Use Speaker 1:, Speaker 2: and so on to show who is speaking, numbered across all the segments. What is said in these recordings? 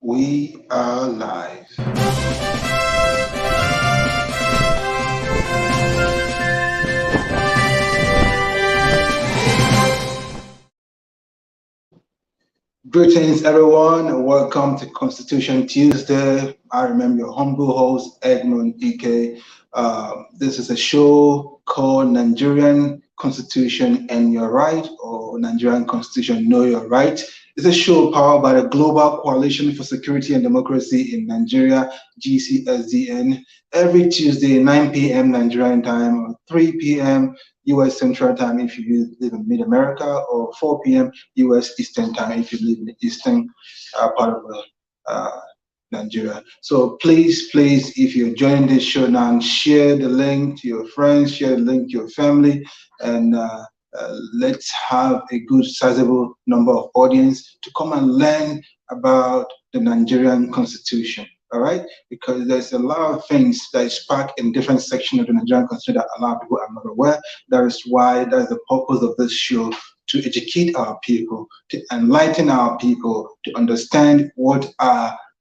Speaker 1: We are live. Greetings, everyone, and welcome to Constitution Tuesday. I remember your humble host, Edmond, Ikeh. This is a show called Nigerian Constitution and Your Right, or Nigerian Constitution Know Your Right. It's a show powered by the Global Coalition for Security and Democracy in Nigeria, GCSDN, every Tuesday, 9 p.m. Nigerian time, or 3 p.m. US Central Time if you live in Mid-America, or 4 p.m. US Eastern Time if you live in the eastern part of Nigeria. So please, if you're joining this show now, share the link to your friends, share the link to your family, and let's have a good sizable number of audience to come and learn about the Nigerian Constitution. All right, because there's a lot of things that spark in different sections of the Nigerian Constitution that a lot of people are not aware. That is why that's the purpose of this show, to educate our people, to enlighten our people, to understand what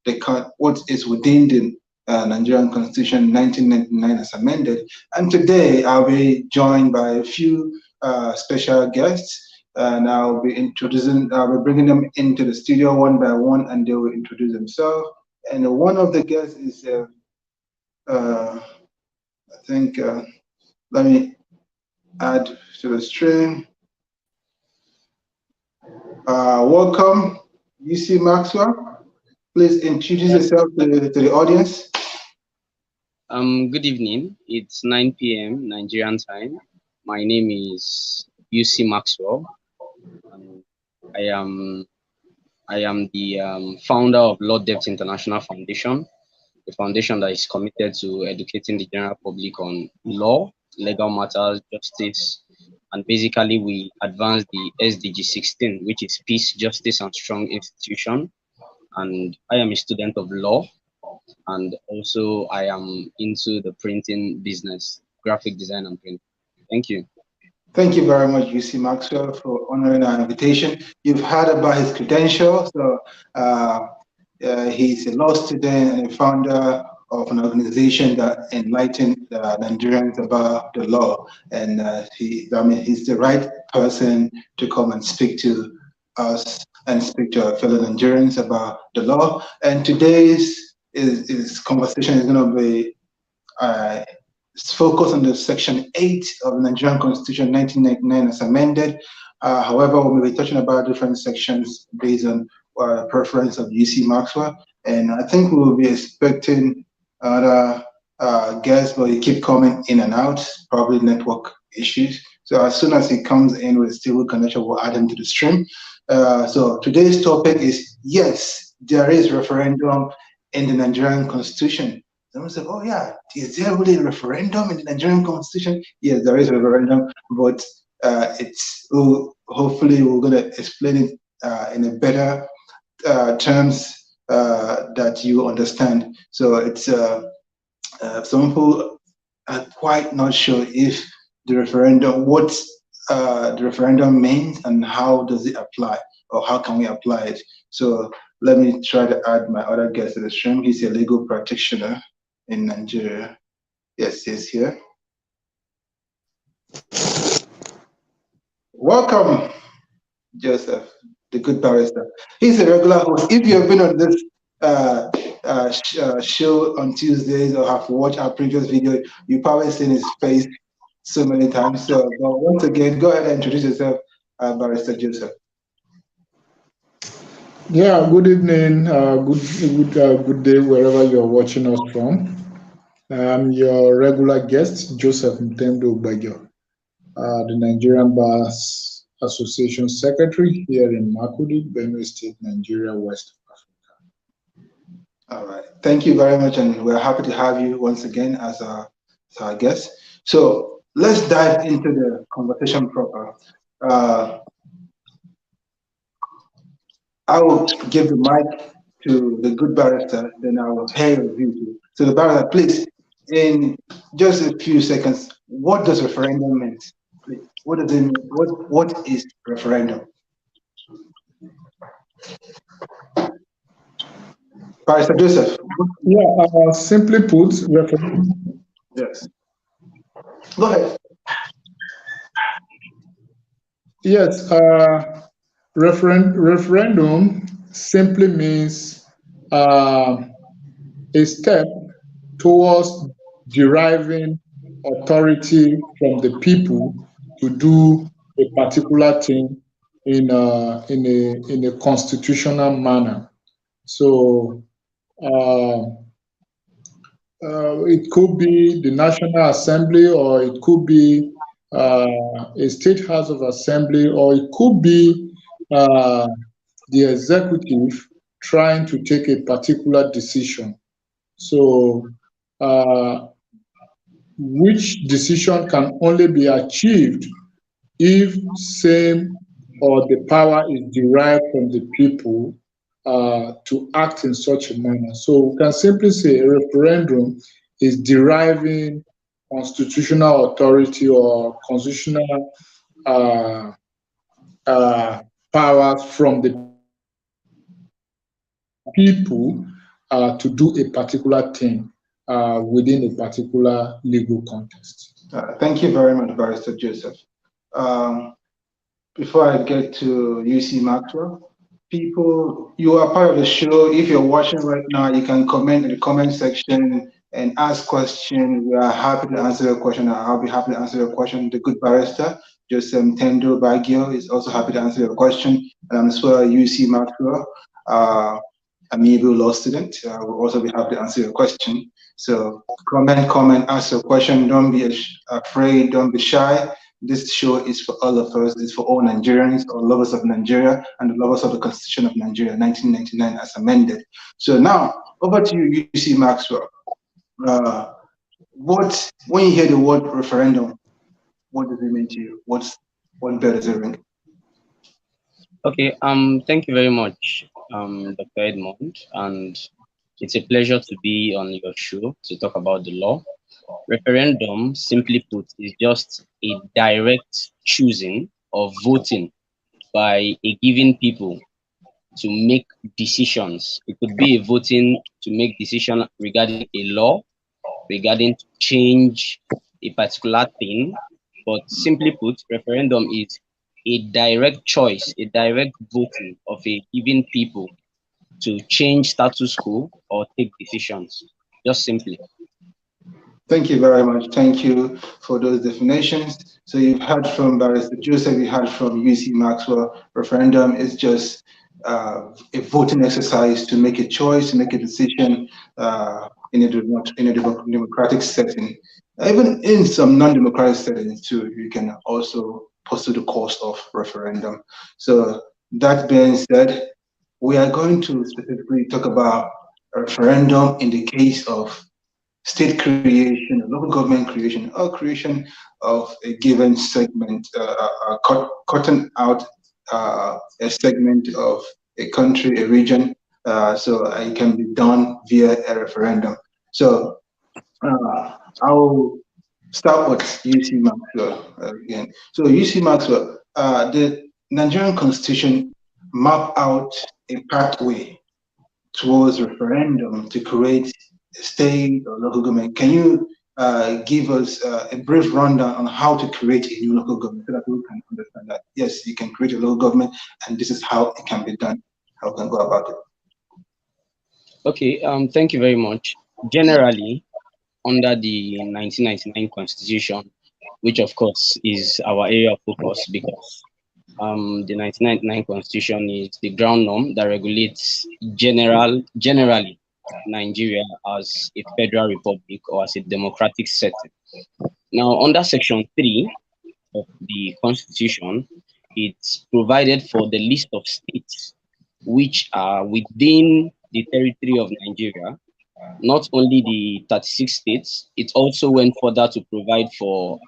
Speaker 1: is within the Nigerian Constitution 1999 as amended. And today I'll be joined by a few special guests, and I'll be bringing them into the studio one by one, and they will introduce themselves. And one of the guests is, I think, let me add to the stream. Welcome, UC Maxwell. Please introduce yourself to the audience.
Speaker 2: Good evening. It's 9 p.m. Nigerian time. My name is UC Maxwell. I am the founder of Law Depth International Foundation, a foundation that is committed to educating the general public on law, legal matters, justice, and basically we advance the SDG 16, which is peace, justice, and strong institution. And I am a student of law, and also I am into the printing business, graphic design and print. Thank you.
Speaker 1: Thank you very much, UC Maxwell, for honoring our invitation. You've heard about his credentials. So he's a law student and a founder of an organization that enlightens Nigerians about the law. And he's the right person to come and speak to us and speak to our fellow Nigerians about the law. And today's conversation is going to be focus on the Section 8 of the Nigerian Constitution 1999 as amended. However, we will be touching about different sections based on preference of UC Maxwell. And I think we will be expecting other guests, but he keep coming in and out, probably network issues. So as soon as he comes in with a stable connection, we'll add him to the stream. So today's topic is, yes, there is referendum in the Nigerian Constitution. Someone said, oh yeah, is there really a referendum in the Nigerian Constitution? Yes, there is a referendum, but hopefully we're going to explain it in a better terms that you understand. So it's some people are quite not sure if the referendum, what the referendum means and how does it apply, or how can we apply it. So let me try to add my other guest to the stream. He's a legal practitioner in Nigeria. Yes, he's here. Welcome, Joseph, the good barrister. He's a regular host. If you have been on this show on Tuesdays or have watched our previous video, you've probably seen his face so many times. So, but once again, go ahead and introduce yourself, Barrister Joseph.
Speaker 3: Yeah, good evening, good day, wherever you're watching us from. I'm your regular guest, Joseph Mtemdo Bagyo, the Nigerian Bar Association Secretary here in Makurdi, Benue State, Nigeria, West Africa.
Speaker 1: All right, thank you very much, and we're happy to have you once again as our guest. So let's dive into the conversation proper. I will give the mic to the good barrister, then I will hear your view. So the barrister, please, in just a few seconds, what does referendum mean? Please, what does it mean? What is referendum? Pastor Joseph.
Speaker 3: Yeah, simply put, referendum.
Speaker 1: Yes. Go ahead.
Speaker 3: Yes, referendum simply means uh, a step towards deriving authority from the people to do a particular thing in a constitutional manner. So uh, it could be the National Assembly, or it could be a state house of assembly, or it could be uh, the executive trying to take a particular decision. So, which decision can only be achieved if same or the power is derived from the people to act in such a manner. So we can simply say a referendum is deriving constitutional authority or constitutional uh, powers from the people to do a particular thing within a particular legal context.
Speaker 1: Thank you very much, Barrister Joseph. Um, Before I get to UC Maxwell, people, you are part of the show. If you're watching right now, you can comment in the comment section and ask questions. We are happy to answer your question. I'll be happy to answer your question. The good barrister, Joseph Tendo Baggio, is also happy to answer your question. And I'm as well UC Maxwell, a amiable law student. Will also be happy to answer your question. So comment, ask your question. Don't be afraid. Don't be shy. This show is for all of us. It's for all Nigerians, all lovers of Nigeria, and the lovers of the Constitution of Nigeria, 1999, as amended. So now, over to you, UC Maxwell. When you hear the word referendum, what does it mean to you? What bell does it ring?
Speaker 2: Okay, thank you very much, Dr. Edmond, and it's a pleasure to be on your show to talk about the law. Referendum, simply put, is just a direct choosing or voting by a given people to make decisions. It could be a voting to make decision regarding a law, regarding to change a particular thing, but simply put, referendum is a direct choice, a direct voting of a given people to change status quo or take decisions, just simply.
Speaker 1: Thank you very much. Thank you for those definitions. So you've heard from Barrister Joseph, you heard from UC Maxwell. Referendum is just a voting exercise to make a choice, to make a decision in a democratic setting. Even in some non-democratic settings too, you can also pursue the course of referendum. So that being said, we are going to specifically talk about a referendum in the case of state creation, local government creation, or creation of a given segment, cutting out a segment of a country, a region, so it can be done via a referendum. So I'll start with UC Maxwell again. So UC Maxwell, the Nigerian Constitution map out a pathway towards referendum to create a state or local government. Can you give us a brief rundown on how to create a new local government so that we can understand that, yes, you can create a local government and this is how it can be done, how we can go about it?
Speaker 2: Okay, thank you very much. Generally, under the 1999 Constitution, which of course is our area of focus because the 1999 Constitution is the ground norm that regulates generally Nigeria as a federal republic or as a democratic setting. Now, under Section 3 of the Constitution, it's provided for the list of states which are within the territory of Nigeria, not only the 36 states, it also went further to provide for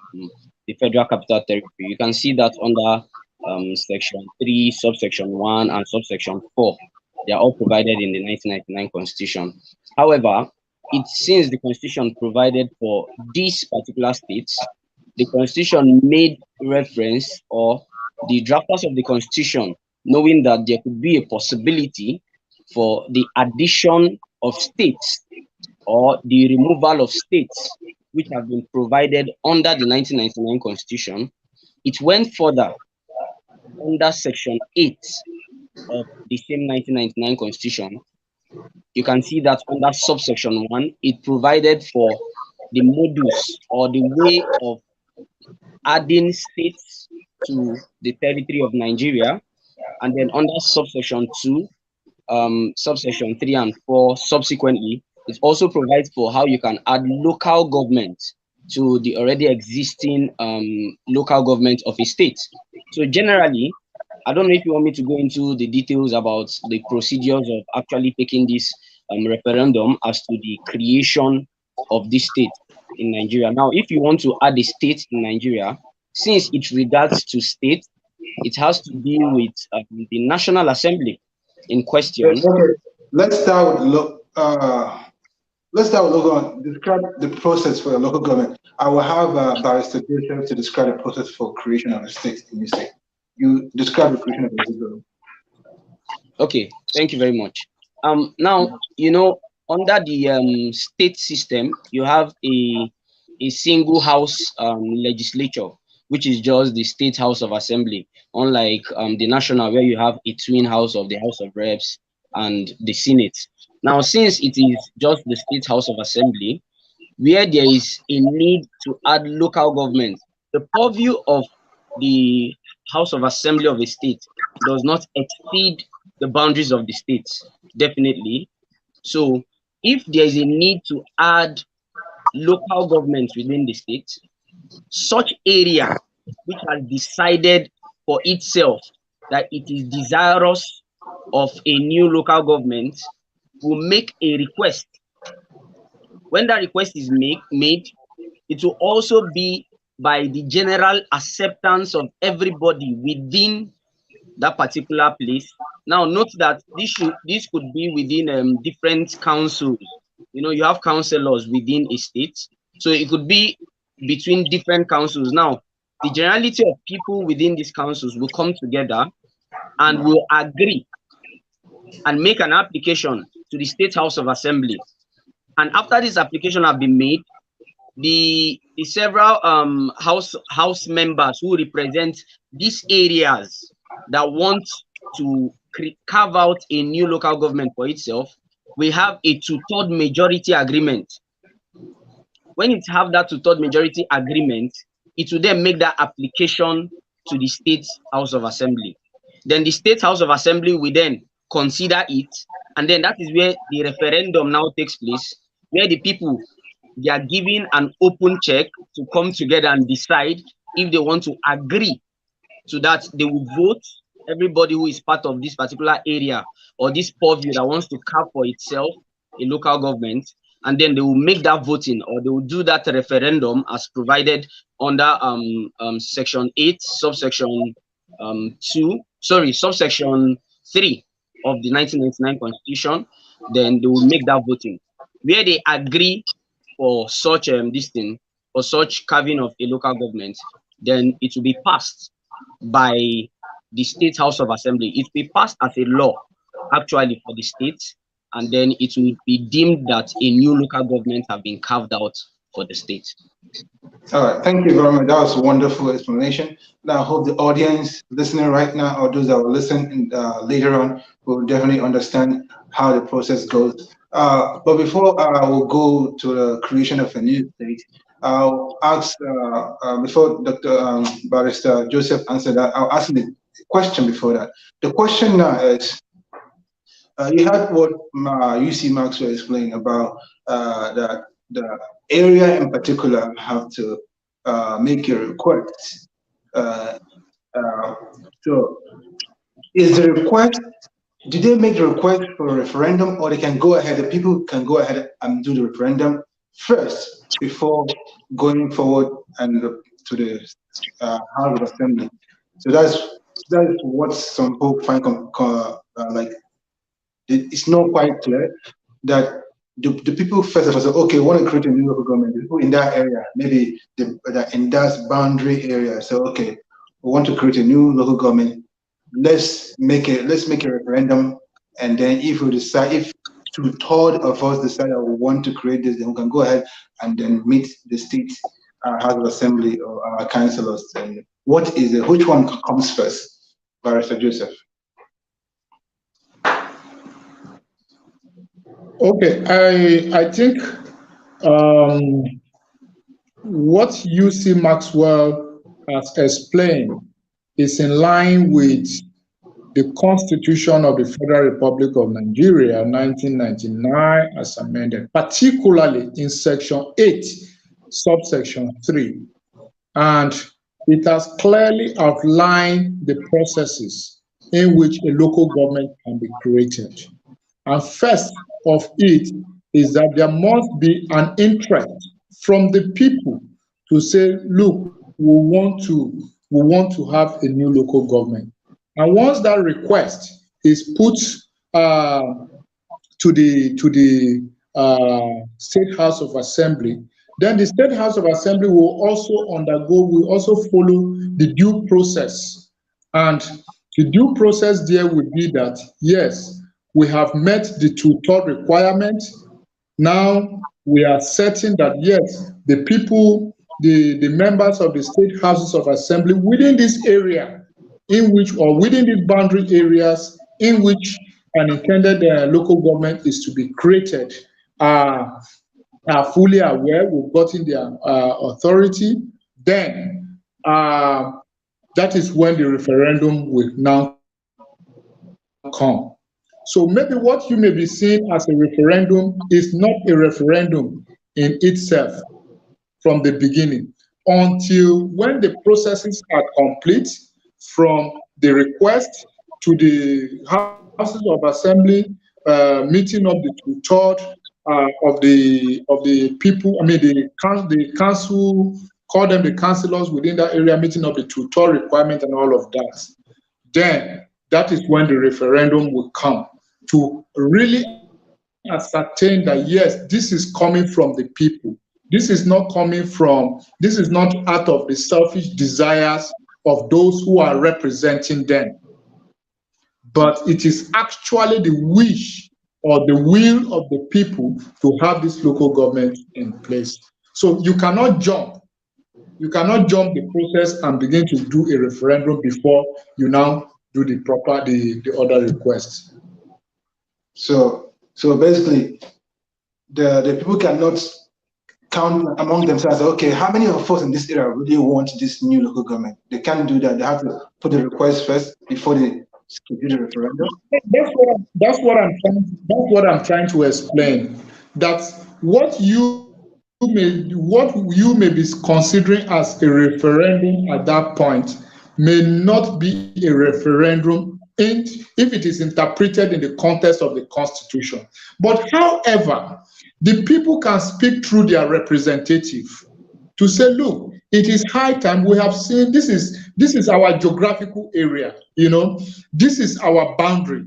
Speaker 2: the Federal Capital Territory. You can see that under Section 3, subsection 1, and subsection 4. They are all provided in the 1999 Constitution. However, since the Constitution provided for these particular states, the Constitution made reference, or the drafters of the Constitution, knowing that there could be a possibility for the addition of states or the removal of states which have been provided under the 1999 Constitution, it went further under Section 8 of the same 1999 Constitution. You can see that under subsection 1, it provided for the modus or the way of adding states to the territory of Nigeria. And then under subsection 2, subsection 3 and 4 subsequently, it also provides for how you can add local government to the already existing local government of a state. So generally, I don't know if you want me to go into the details about the procedures of actually taking this referendum as to the creation of this state in Nigeria. Now, if you want to add a state in Nigeria, since it regards to state, it has to deal with the National Assembly in question.
Speaker 1: Okay. Let's start with local. Describe the process for the local government. I will have Barrister Joseph to describe the process for creation of a state in this state. You describe the creation of a local government.
Speaker 2: Okay, thank you very much. Now, you know, under the state system, you have a single house legislature, which is just the State House of Assembly, unlike the national, where you have a twin house of the House of Reps and the Senate. Now, since it is just the State House of Assembly, where there is a need to add local government, the purview of the House of Assembly of a state does not exceed the boundaries of the states, definitely. So if there is a need to add local governments within the state, such area which has decided for itself that it is desirous of a new local government will make a request. When that request is made, it will also be by the general acceptance of everybody within that particular place. Now, note that this could be within different councils. You know, you have councillors within a state, so it could be between different councils. Now, the generality of people within these councils will come together and will agree and make an application to the State House of Assembly. And after this application have been made, the several house members who represent these areas that want to carve out a new local government for itself, we have a 2/3 majority agreement. When it have that 2/3 majority agreement, it will then make that application to the State House of Assembly. Then the State House of Assembly will then consider it, and then that is where the referendum now takes place, where the people, they are given an open check to come together and decide if they want to agree to that. They will vote, everybody who is part of this particular area or this purview that wants to carve for itself a local government, and then they will make that voting, or they will do that referendum as provided under section 8 subsection subsection 3 of the 1999 Constitution. Then they will make that voting where they agree for such for such carving of a local government. Then it will be passed by the State House of Assembly. It will be passed as a law actually for the state, and then it will be deemed that a new local government have been carved out for the state.
Speaker 1: All right, thank you very much. That was a wonderful explanation. Now, I hope the audience listening right now, or those that will listen later on, will definitely understand how the process goes. But before I will go to the creation of a new state, I'll ask, before Dr. Barrister Joseph answered that, I'll ask the question before that. The question now is, you heard what UC Maxwell explained about that the area in particular have to make a request. So is the request, do they make the request for a referendum, or they can go ahead, the people can go ahead and do the referendum first before going forward and to the House of Assembly? So that's what some people find like it's not quite clear that the people first of all say, okay, we want to create a new local government. The people in that area, maybe in that boundary area, so okay, we want to create a new local government. Let's make a referendum, and then if we decide, if two-thirds of us decide that we want to create this, then we can go ahead and then meet the state House of Assembly or our councillors. And what is it? Which one comes first, Barrister Joseph?
Speaker 3: Okay, I think what UC Maxwell has explained is in line with the Constitution of the Federal Republic of Nigeria, 1999, as amended, particularly in Section 8, subsection 3. And it has clearly outlined the processes in which a local government can be created. And first of it is that there must be an interest from the people to say, look, we want to have a new local government. And once that request is put to the State House of Assembly, then the State House of Assembly will also follow the due process. And the due process there would be that, yes, we have met the two-thirds requirement. Now we are certain that, yes, the people, the members of the State Houses of Assembly within this area, in which, or within the boundary areas in which an intended local government is to be created, are fully aware, we've gotten their authority. Then that is when the referendum will now come. So maybe what you may be seeing as a referendum is not a referendum in itself from the beginning, until when the processes are complete, from the request to the Houses of Assembly, meeting of the two-thirds of the people, I mean the council, call them the councillors within that area, meeting of the two-thirds requirement and all of that. Then that is when the referendum will come to really ascertain that, yes, this is coming from the people. This is not out of the selfish desires of those who are representing them, but it is actually the wish or the will of the people to have this local government in place. So you cannot jump the process and begin to do a referendum before you now do the other requests.
Speaker 1: So basically, the people cannot count among themselves, okay, how many of us in this area really want this new local government? They can't do that. They have to put the request first before they do the referendum.
Speaker 3: That's what I'm trying to explain. That what you may be considering as a referendum at that point may not be a referendum if it is interpreted in the context of the Constitution. But however, the people can speak through their representative to say, look, it is high time. We have seen this is our geographical area, this is our boundary,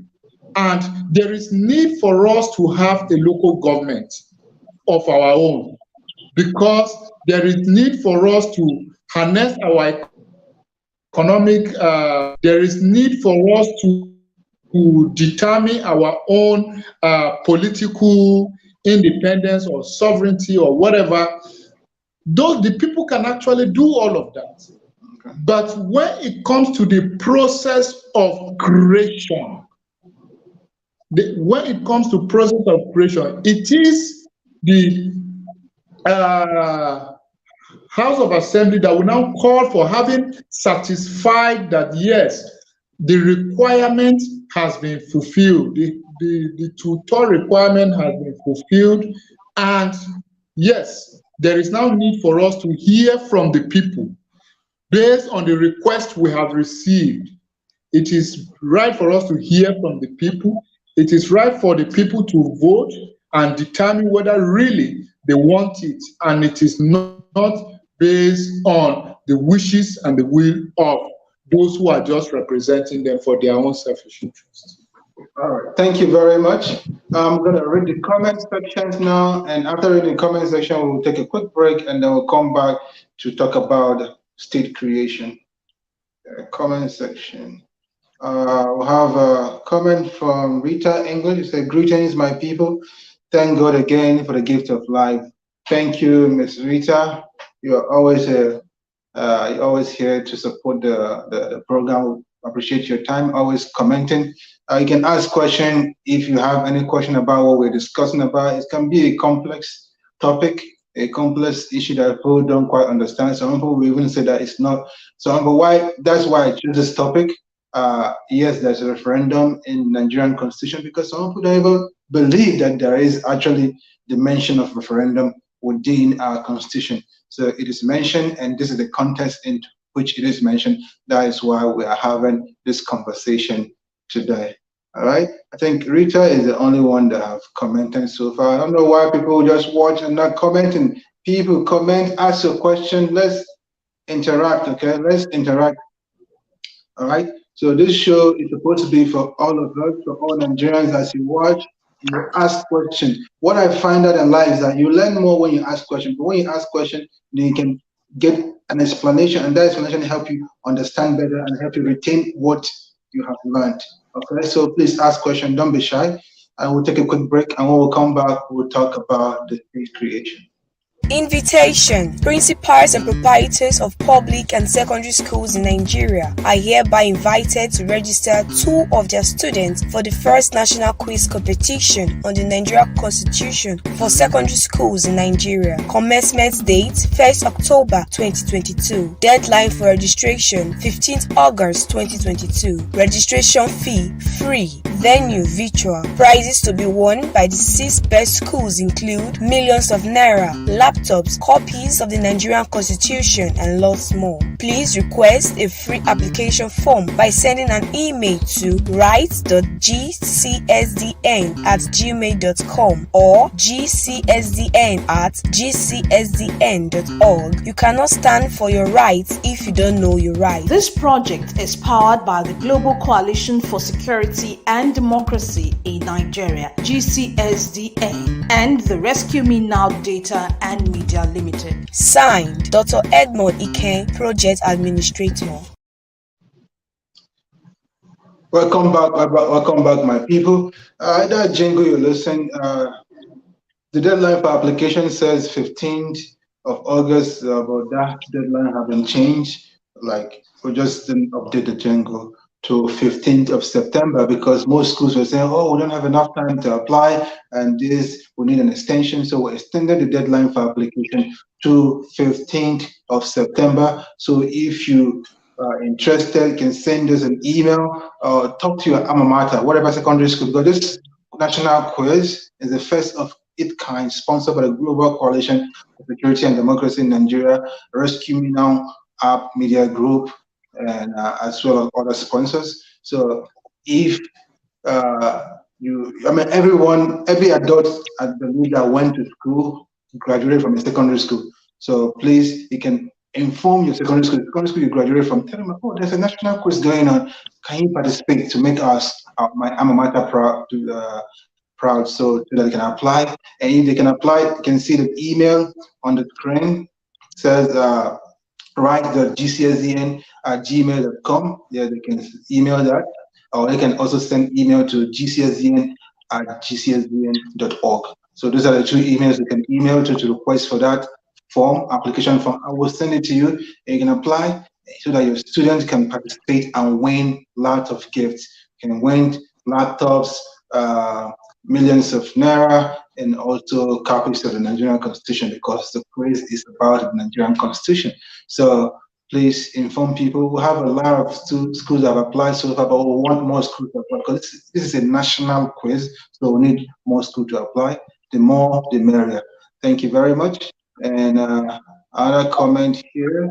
Speaker 3: and there is need for us to have a local government of our own, because there is need for us to harness our economic, there is need for us to determine our own political independence or sovereignty or whatever. The people can actually do all of that. Okay. But when it comes to the process of creation, it is the House of Assembly that will now call for, having satisfied that, yes, the requirement has been fulfilled, the two-thirds requirement has been fulfilled, and yes, there is now need for us to hear from the people based on the request we have received. It is right for us to hear from the people. It is right for the people to vote and determine whether really they want it, and it is not based on the wishes and the will of those who are just representing them for their own selfish interests.
Speaker 1: All right, thank you very much. I'm going to read the comment sections now, and after reading the comment section, we'll take a quick break, and then we'll come back to talk about state creation. Comment section. We have a comment from Rita English. It said, "Greetings, my people. Thank God again for the gift of life." Thank you, Miss Rita. You're always here to support the program. Appreciate your time, always commenting. You can ask question if you have any question about what we're discussing about. It can be a complex topic, a complex issue that people don't quite understand. Some people will even say that it's not. So, why? That's why I choose this topic. Yes, there's a referendum in Nigerian constitution because some people don't even believe that there is actually the mention of referendum within our constitution. So it is mentioned, and this is the context in which it is mentioned. That is why we are having this conversation today. All right. I think Rita is the only one that have commented so far. I don't know why people just watch and not commenting. People comment, ask your question. Let's interact. Okay. Let's interact. All right. So this show is supposed to be for all of us, for all Nigerians. As you watch, you ask questions. What I find out in life is that you learn more when you ask questions. But when you ask questions, then you can get an explanation, and that explanation help you understand better and help you retain what you have learned. Okay. So please ask questions. Don't be shy. And we'll take a quick break, and when we come back, we'll talk about the state creation.
Speaker 4: Invitation. Principals and proprietors of public and secondary schools in Nigeria are hereby invited to register 2 of their students for the first national quiz competition on the Nigerian Constitution for secondary schools in Nigeria. Commencement date 1st October 2022. Deadline for registration 15th August 2022. Registration fee free. Venue virtual. Prizes to be won by the 6 best schools include millions of naira, laptops, copies of the Nigerian Constitution, and lots more. Please request a free application form by sending an email to rights.gcsdn@gmail.com or gcsdn@gcsdn.org. You cannot stand for your rights if you don't know your rights.
Speaker 5: This project is powered by the Global Coalition for Security and Democracy in Nigeria, GCSDN, and the Rescue Me Now Data and Media Limited.
Speaker 4: Signed, Dr. Edmond Ikeh, Project Administrator.
Speaker 1: Welcome back, my people. That jingle you listen. The deadline for application says 15th of August, but that deadline haven't changed. Like we just didn't update the jingle to 15th of September because most schools were saying, "Oh, we don't have enough time to apply, and we need an extension." So we extended the deadline for application to 15th of September. So if you are interested, you can send us an email or talk to your alma mater, whatever secondary school, because this national quiz is the first of its kind, sponsored by the Global Coalition for Security and Democracy in Nigeria, Rescue Me Now App Media Group, and as well as other sponsors. So if every adult I believe that went to school graduated from a secondary school. So please, you can inform your secondary school you graduated from. Tell them, oh, there's a national quiz going on. Can you participate to make my alma mater proud, so that they can apply? And if they can apply, you can see the email on the screen. It says right.gcsdn@gmail.com. Yeah, they can email that, or they can also send email to gcsdn@gcsdn.org. So those are the 2 emails you can email to request for that application form. I will send it to you, and you can apply so that your students can participate and win lots of gifts. You can win laptops, millions of naira, and also copies of the Nigerian Constitution, because the quiz is about the Nigerian Constitution. So please inform people. We have a lot of schools that have applied so far, but we want more schools to apply because this is a national quiz, so we need more schools to apply. The more, the merrier. Thank you very much. And another comment here.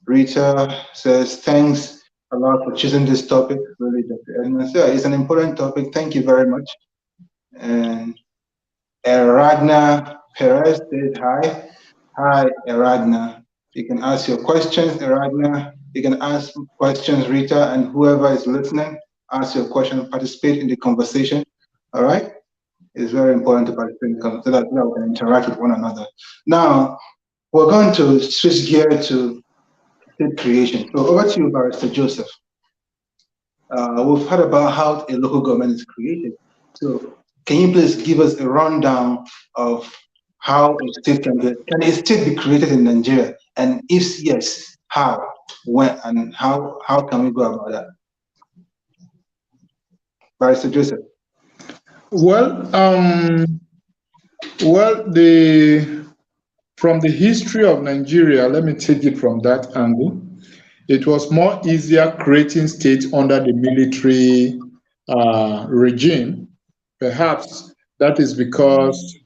Speaker 1: Rita says, "Thanks a lot for choosing this topic." Really, Dr. Edmond. Yeah, it's an important topic. Thank you very much. And Eragna Perez says hi. Hi, Eragna. You can ask your questions, Eragna. You can ask questions, Rita, and whoever is listening, ask your question, participate in the conversation. All right? It's very important to participate in the conversation so that we can interact with one another. Now, we're going to switch gear to state creation. So over to you, Barrister Joseph. We've heard about how a local government is created. So can you please give us a rundown of how a state can a state be created in Nigeria? And if yes, how, when, and how can we go about that? Barrister Joseph.
Speaker 3: Well, the from the history of Nigeria, let me take it from that angle. It was more easier creating states under the military regime. Perhaps that is because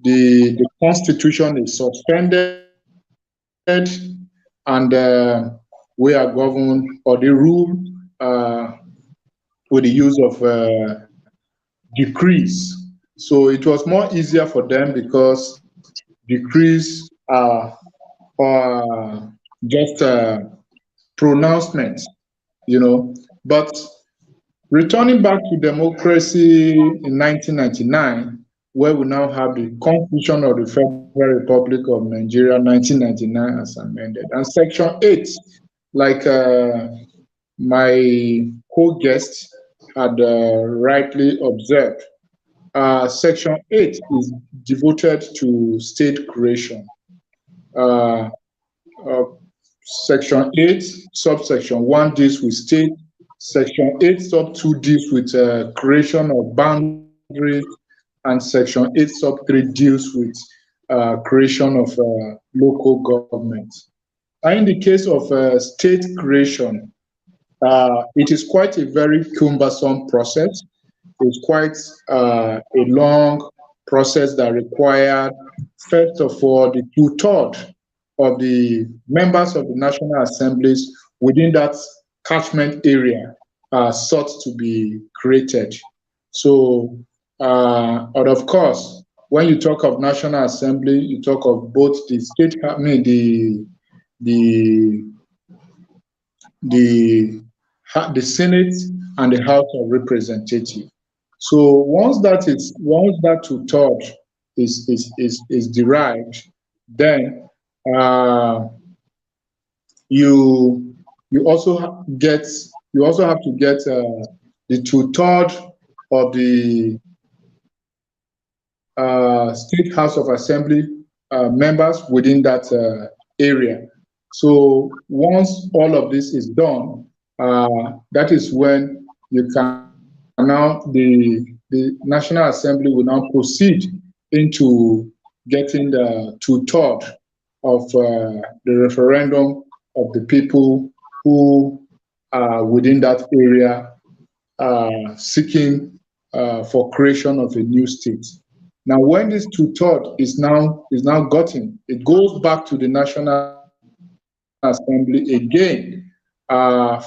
Speaker 3: the constitution is suspended and we are governed or they rule with the use of decrees. So it was more easier for them because decrees are just pronouncements, you know. But returning back to democracy in 1999, where we now have the Constitution of the Federal Republic of Nigeria, 1999, as amended, and Section 8, like my co-guest had rightly observed, Section 8 is devoted to state creation. Uh, uh, Section 8, subsection 1 deals with state. Section 8, sub 2 deals with creation of boundaries. And Section 8, sub 3 deals with creation of local government. And in the case of state creation, it is quite a very cumbersome process. It's quite a long process that required, first of all, the two-thirds of the members of the National Assemblies within that catchment area are sought to be created. So, and of course, when you talk of National Assembly, you talk of both the state, the Senate and the House of Representatives. So once that two-thirds is derived, then you also have to get the two-thirds of the State House of Assembly members within that area. So once all of this is done, that is when you can now the National Assembly will now proceed into getting the two-thirds of the referendum of the people who are within that area seeking for creation of a new state. Now, when this two-thirds is now gotten, it goes back to the National Assembly again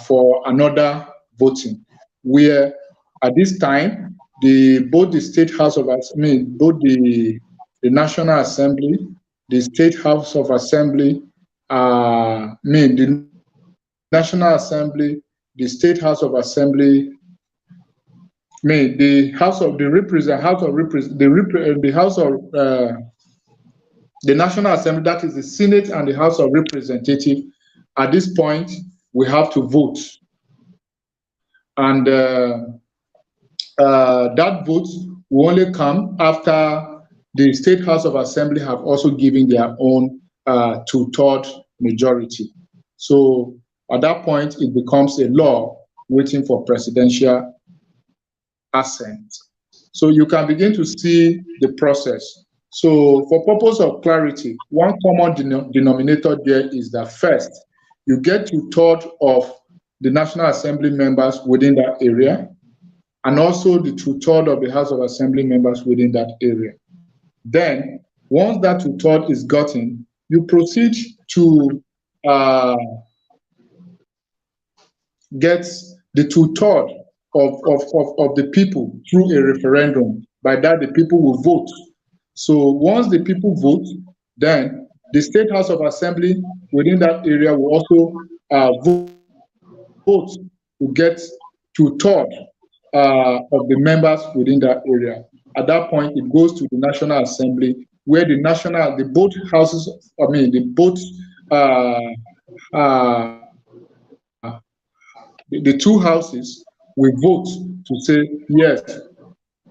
Speaker 3: for another voting, where at this time both the State House of Assembly, both the National Assembly, the State House of Assembly, the National Assembly, the State House of Assembly, the House of the National Assembly, that is the Senate and the House of Representatives. At this point, we have to vote, and that vote will only come after the State House of Assembly have also given their own two-thirds majority. So at that point, it becomes a law waiting for presidential assent. So you can begin to see the process. So for purpose of clarity, one common denominator there is that first, you get two-thirds of the National Assembly members within that area, and also the two-thirds of the House of Assembly members within that area. Then, once that two-thirds is gotten, you proceed to get the two-thirds of the people through a referendum. By that, the people will vote. So once the people vote, then the State House of Assembly within that area will also vote to get two-thirds of the members within that area. At that point, it goes to the National Assembly, where the both uh, the two houses will vote to say, yes,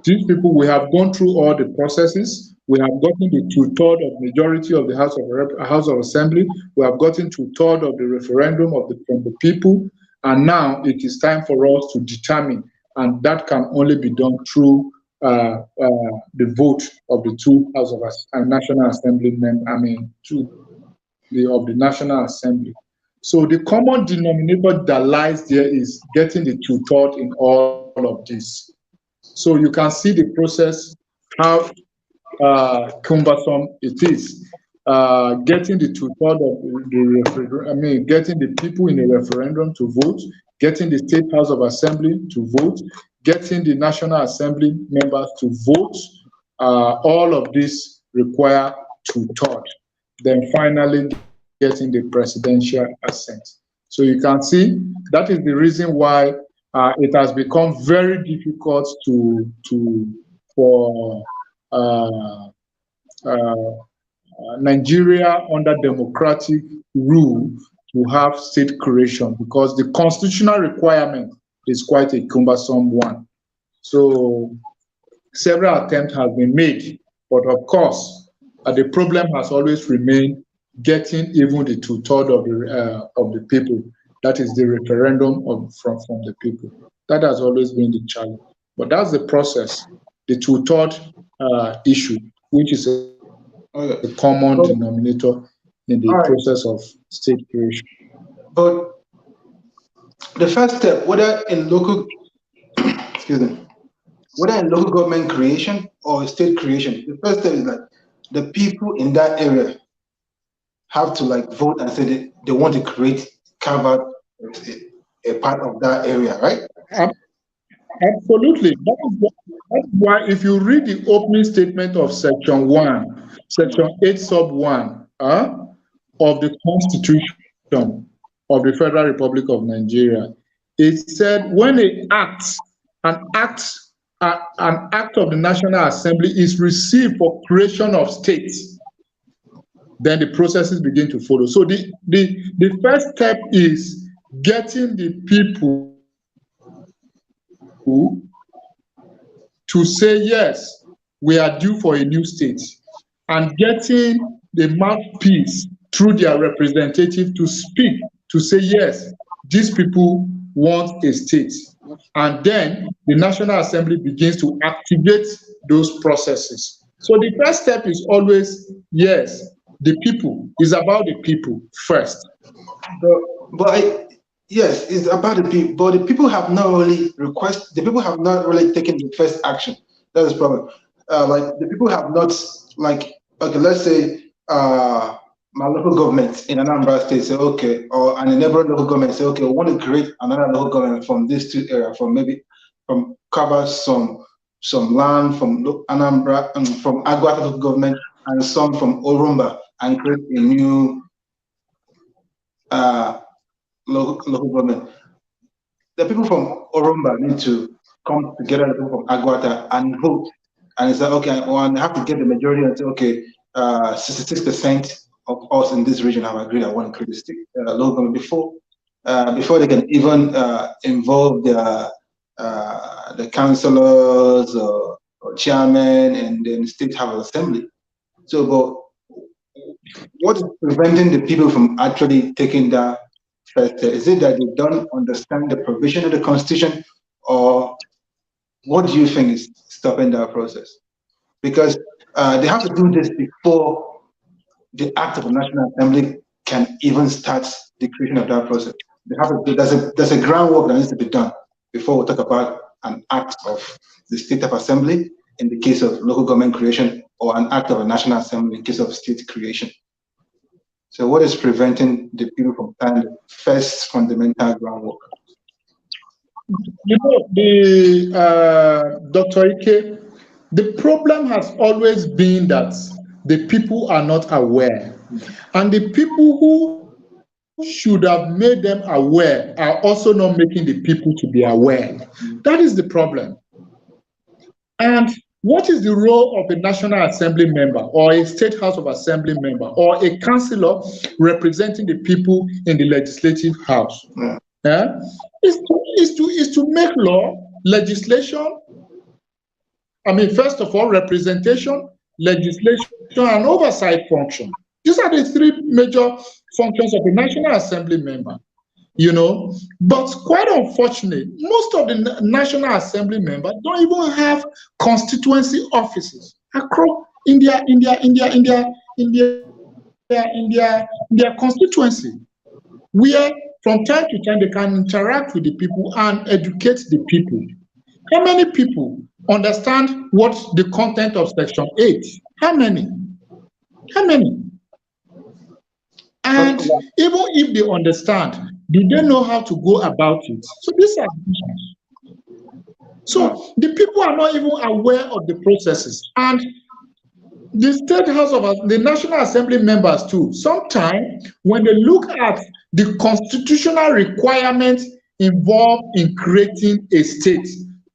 Speaker 3: these people, we have gone through all the processes. We have gotten the two-thirds of majority of the House of Assembly. We have gotten two-thirds of the referendum from the people. And now it is time for us to determine. And that can only be done through the vote of the two House of National Assembly members, of the National Assembly. So the common denominator that lies there is getting the two-thirds in all of this. So you can see the process, how cumbersome it is. Getting the two-thirds of getting the people in a referendum to vote, getting the State House of Assembly to vote, getting the National Assembly members to vote. All of this require two-thirds. Then finally getting the presidential assent. So you can see that is the reason why it has become very difficult for Nigeria under democratic rule to have state creation, because the constitutional requirement is quite a cumbersome one. So several attempts have been made, but of course, the problem has always remained getting even the two-thirds of the people. That is the referendum from the people. That has always been the challenge. But that's the process, the two-thirds issue, which is a common denominator in the process of state creation.
Speaker 1: But the first step, whether in local government creation or state creation, the first step is like the people in that area have to vote and say they want to carve out a part of that area, right?
Speaker 3: Absolutely. That's why if you read the opening statement of Section 1, Section 8 sub 1 of the Constitution of the Federal Republic of Nigeria, it said when an act of the National Assembly is received for creation of states, then the processes begin to follow. So the first step is getting the people to say, yes, we are due for a new state, and getting the mouthpiece through their representative to speak, to say, yes, these people want a state. And then the National Assembly begins to activate those processes. So the first step is always, yes, the people, is about the people first.
Speaker 1: Yes, it's about the people, but the people have not really taken the first action. That's the problem. The people have not, okay, let's say my local government in Anambra State say, okay, or and a neighboring local government say, okay, we want to create another local government from these two areas, from cover some land from Anambra and from Agwata local government and some from Orumba, and create a new local government. The people from Orumba need to come together with people from Agwata and vote. And it's like, okay, well, I have to get the majority and say, okay, 66% of us in this region have agreed I want to create a local government before they can even involve the councillors or chairman and then state house of assembly. So, but what is preventing the people from actually taking that first step? Is it that they don't understand the provision of the Constitution, or what do you think is stopping that process? Because they have to do this before the act of the National Assembly can even start the creation of that process. They have to, there's a groundwork that needs to be done before we talk about an act of the State of Assembly in the case of local government creation, or an act of a National Assembly in case of state creation. So what is preventing the people from starting the first fundamental groundwork?
Speaker 3: You know, Dr. Ikeh, the problem has always been that the people are not aware. And the people who should have made them aware are also not making the people to be aware. That is the problem. And What is the role of a National Assembly member or a State House of Assembly member or a councillor representing the people in the Legislative House? Yeah. Is to make law, legislation, I mean, first of all, representation, legislation, and oversight function. These are the three major functions of a National Assembly member, you know. But quite unfortunate, most of the National Assembly members don't even have constituency offices across their constituency, where from time to time they can interact with the people and educate the people. How many people understand what the content of Section 8? How many? How many? And even if they understand, do they know how to go about it? So these are issues. So the people are not even aware of the processes. And the State House of the National Assembly members too, sometimes when they look at the constitutional requirements involved in creating a state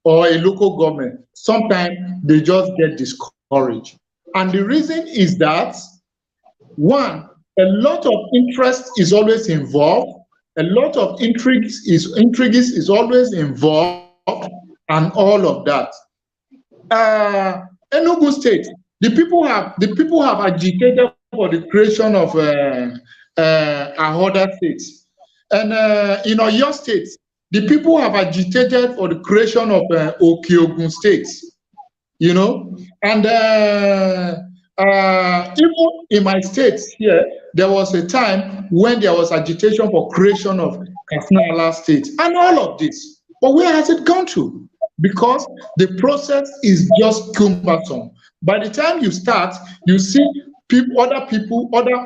Speaker 3: or a local government, sometimes they just get discouraged. And the reason is that, one, a lot of interest is always involved, a lot of intrigues is always involved, and all of that. Enugu State, the people have agitated for the creation of other states, and in Oyo State, the people have agitated for the creation of Okiogun states, you know, and even in my state here, there was a time when there was agitation for creation of Katsina state, and all of this. But where has it gone to? Because the process is just cumbersome. By the time you start, you see other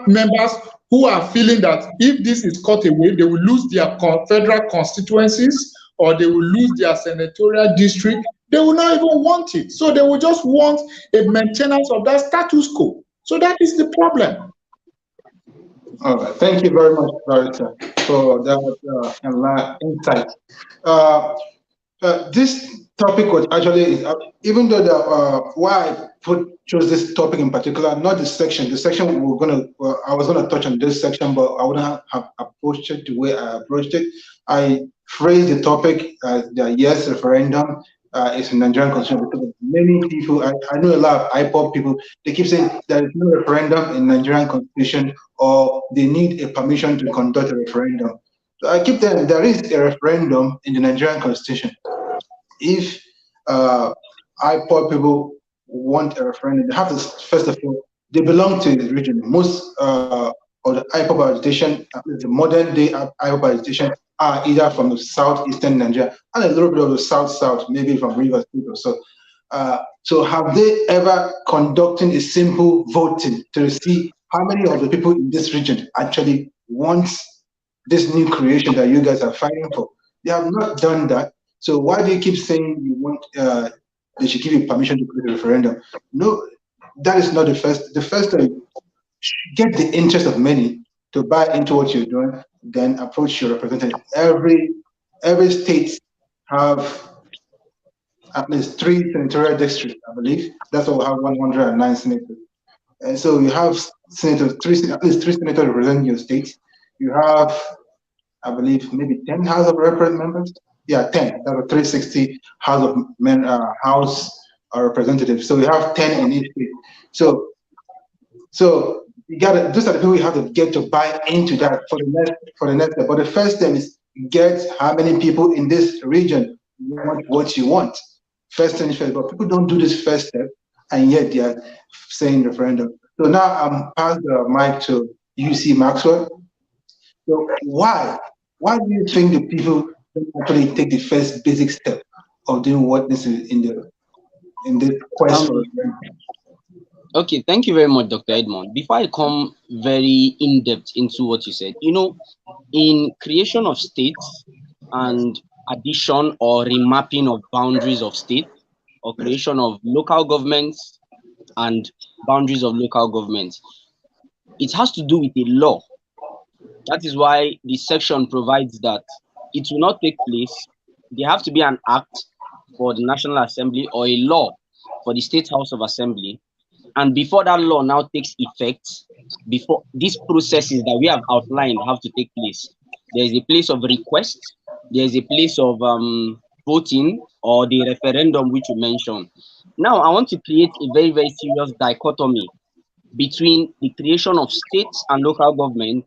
Speaker 3: members who are feeling that if this is cut away, they will lose their federal constituencies or they will lose their senatorial district. They will not even want it. So they will just want a maintenance of that status quo. So that is the problem.
Speaker 1: All right. Thank you very much, Clarita, for that insight. This topic was actually, even though why I chose this topic in particular, not the section. The section I was gonna touch on this section, but I wouldn't have approached it the way I approached it. I phrased the topic that yes, referendum is a Nigerian constitution, because many people, I know a lot of IPOP people, they keep saying there is no referendum in Nigerian constitution, or they need a permission to conduct a referendum. So I keep telling them there is a referendum in the Nigerian constitution. If IPOP people want a referendum, they have to, first of all, they belong to the region. Most of the IPOP agitation, the modern day IPOP agitation, are either from the southeastern Nigeria and a little bit of the south, maybe from Rivers State or so. So have they ever conducted a simple voting to see how many of the people in this region actually want this new creation that you guys are fighting for? They have not done that. So why do you keep saying you want they should give you permission to create a referendum? No, that is not the first. The first thing, get the interest of many to buy into what you're doing, then approach your representative. Every state have at least 3 senatorial districts, I believe. That's why we have 109 senators. And so you have senators, at least 3 senators representing your state. You have, I believe, maybe 10 House of Representatives members. Yeah, 10. That's a 360 House representatives. So you have 10 in each state. So you gotta, those are the people you have to get to buy into that for the next step. But the first step is get how many people in this region want what you want. First thing first, but people don't do this first step, and yet they are saying referendum. So now I'm pass the mic to UC Maxwell. So why do you think the people don't actually take the first basic step of doing what this is in the quest for referendum?
Speaker 2: Okay, thank you very much, Dr. Edmond. Before I come very in-depth into what you said, you know, in creation of states and addition or remapping of boundaries of states, or creation of local governments and boundaries of local governments, it has to do with a law. That is why the section provides that it will not take place. There have to be an act for the National Assembly or a law for the State House of Assembly. And before that law now takes effect, before these processes that we have outlined have to take place, there is a place of request, there is a place of voting, or the referendum which you mentioned. Now, I want to create a very, very serious dichotomy between the creation of states and local government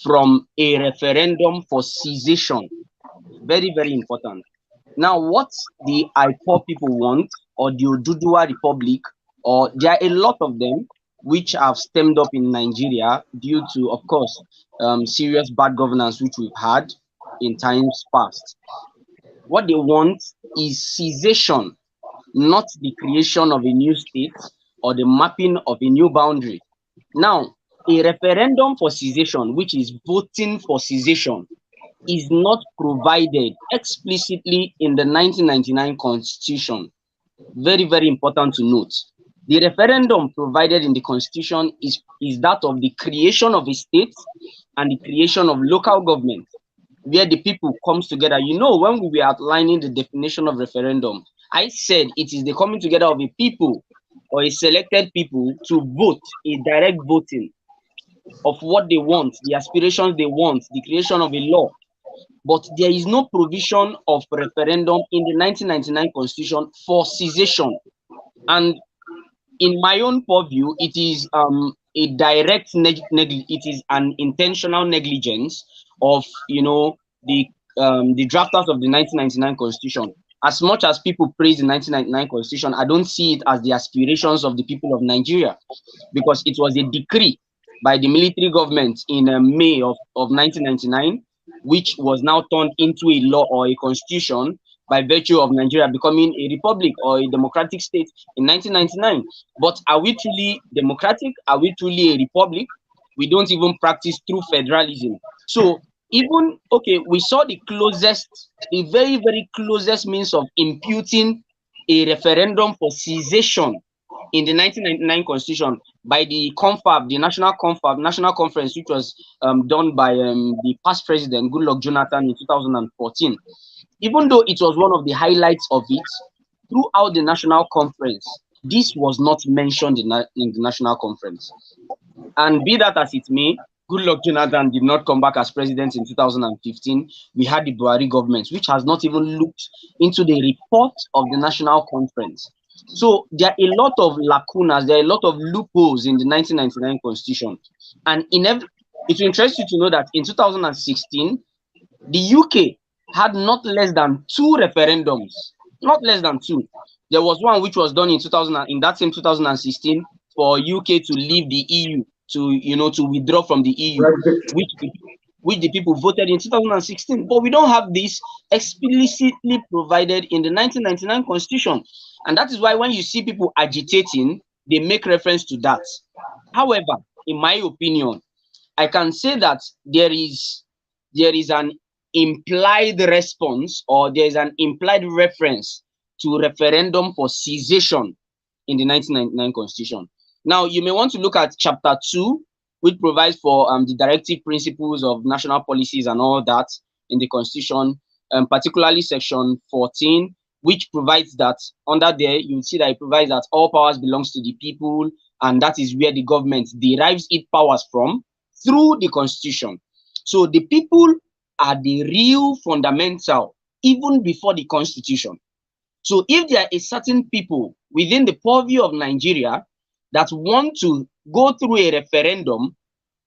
Speaker 2: from a referendum for secession. Very, very important. Now, what the IPOB people want, or the Oduduwa Republic, or there are a lot of them which have stemmed up in Nigeria due to, of course, serious bad governance which we've had in times past. What they want is secession, not the creation of a new state or the mapping of a new boundary. Now, a referendum for secession, which is voting for secession, is not provided explicitly in the 1999 Constitution. Very, very important to note. The referendum provided in the Constitution is that of the creation of a state and the creation of local government, where the people comes together. You know, when we were outlining the definition of referendum, I said it is the coming together of a people or a selected people to vote, a direct voting of what they want, the aspirations they want, the creation of a law. But there is no provision of referendum in the 1999 Constitution for secession. And in my own purview, it is a direct it is an intentional negligence of the drafters of the 1999 Constitution. As much as people praise the 1999 Constitution, I don't see it as the aspirations of the people of Nigeria, because it was a decree by the military government in May of 1999, which was now turned into a law or a constitution by virtue of Nigeria becoming a republic or a democratic state in 1999. But are we truly democratic? Are we truly a republic? We don't even practice true federalism. So even, okay, we saw the very, very closest means of imputing a referendum for secession in the 1999 Constitution by the confab, the national conference, which was done by the past president, Goodluck Jonathan, in 2014. Even though it was one of the highlights of it, throughout the national conference, this was not mentioned in the national conference. And be that as it may, Goodluck Jonathan did not come back as president in 2015. We had the Buhari government, which has not even looked into the report of the national conference. So there are a lot of lacunas, there are a lot of loopholes in the 1999 Constitution. And it will interest you to know that in 2016, the UK had not less than 2 referendums, not less than 2. There was one which was done in that same 2016 for UK to leave the EU, to withdraw from the EU, which the people voted in 2016. But we don't have this explicitly provided in the 1999 Constitution. And that is why when you see people agitating, they make reference to that. However, in my opinion, I can say that there is an implied response, or there is an implied reference to referendum for secession in the 1999 Constitution. Now, you may want to look at Chapter 2, which provides for the directive principles of national policies and all that in the Constitution, particularly Section 14, which provides that under there, you will see that it provides that all powers belongs to the people, and that is where the government derives its powers from through the Constitution. So the people are the real fundamental, even before the Constitution. So if there are a certain people within the purview of Nigeria that want to go through a referendum,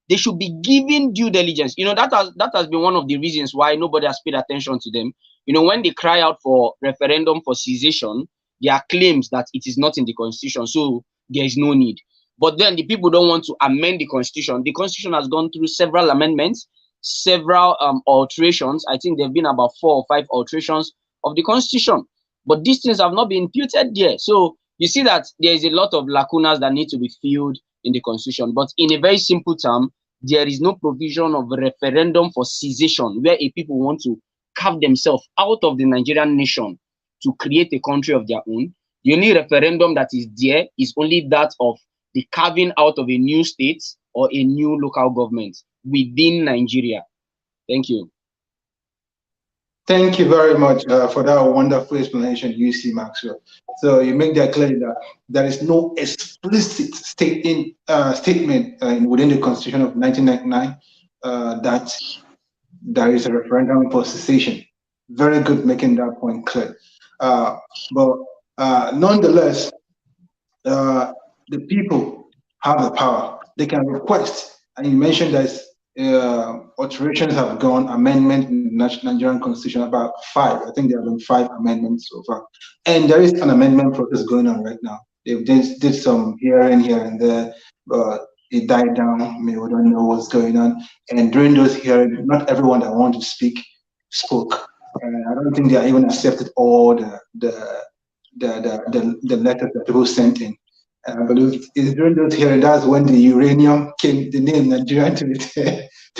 Speaker 2: they should be given due diligence. That has been one of the reasons why nobody has paid attention to them. When they cry out for referendum for secession, there are claims that it is not in the Constitution, so there is no need. But then the people don't want to amend the Constitution. The Constitution has gone through several amendments, several alterations. I think there have been about 4 or 5 alterations of the Constitution. But these things have not been imputed there. So you see that there is a lot of lacunas that need to be filled in the Constitution. But in a very simple term, there is no provision of referendum for secession, where a people want to carve themselves out of the Nigerian nation to create a country of their own. The only referendum that is there is only that of the carving out of a new state or a new local government within Nigeria. Thank you.
Speaker 1: Thank you very much for that wonderful explanation, UC Maxwell. So you make that clear that there is no explicit statement within the Constitution of 1999 that there is a referendum for secession. Very good making that point clear. But nonetheless, the people have the power. They can request, and you mentioned that alterations have gone, amendment in the Nigerian Constitution, about 5. I think there have been 5 amendments so far. And there is an amendment process going on right now. They did some hearing here and there, but it died down. Maybe we don't know what's going on. And during those hearings, not everyone that wanted to speak spoke. And I don't think they even accepted all the letters that people sent in. And I believe it's during those hearings that's when the uranium came, the name Nigerian to